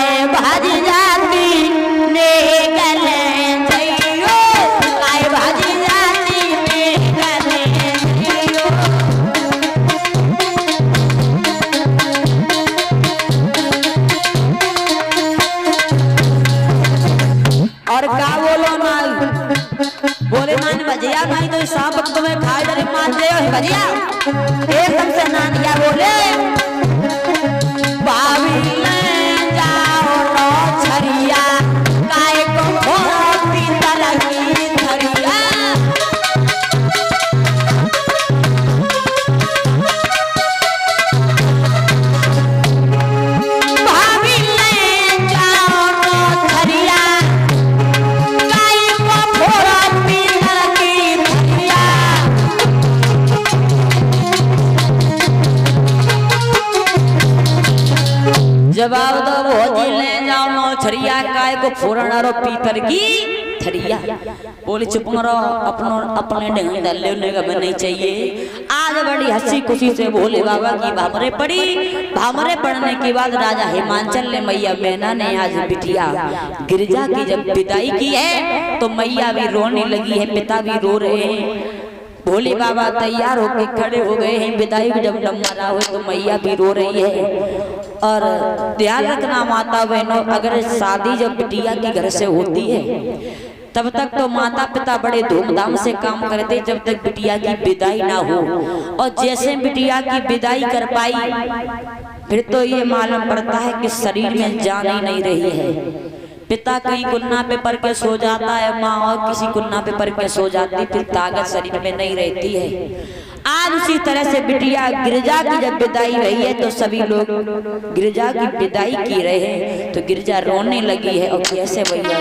काय भाजी जाती ने गले जइयो काय भाजी जाती ने गले जइयो। और का बोलो माल बोले मान भजिया भाई तो सांप तुम्हें खाए दरे मान दे भजिया एकदम से नानिया बोले बावी ले जाओ रो छरिया काय को भोती तरही धरिया। बावी ले जाओ रो छरिया जवाब दो भोजी ले जाओ नो छरिया काय को फोड़ना रो पीतर की थरिया। बोले चुप मरो अपने ढंग दल्ले नहीं चाहिए। आज बड़ी हंसी खुशी से भोले बाबा की भामरे पड़ी। भामरे पड़ने के बाद राजा हिमांचल ने मैया मैना ने आज बिटिया गिरिजा की जब विदाई की है तो मैया भी रोने लगी है, पिता भी रो रहे हैं। भोले बाबा तैयार होके खड़े हो गए हैं। विदाई जब डमरा हो तो मैया भी रो रही है। और ध्यान रखना माता बहनों, अगर शादी जब बिटिया की घर से होती है तब तक तो माता पिता बड़े धूमधाम से काम करते जब तक बिटिया की विदाई ना हो। और जैसे बिटिया की विदाई कर पाई फिर तो ये मालूम पड़ता है कि शरीर में जान ही नहीं रही है। पिता कहीं कुन्ना पे पड़ के सो जाता है, माँ और किसी कुन्ना पे पड़ के सो जाती, फिर ताकत शरीर में नहीं रहती है। आज उसी तरह से बिटिया गिरिजा की जब विदाई रही है तो सभी लोग गिरिजा की विदाई की रहे हैं तो गिरिजा रोने लगी है। और कैसे भैया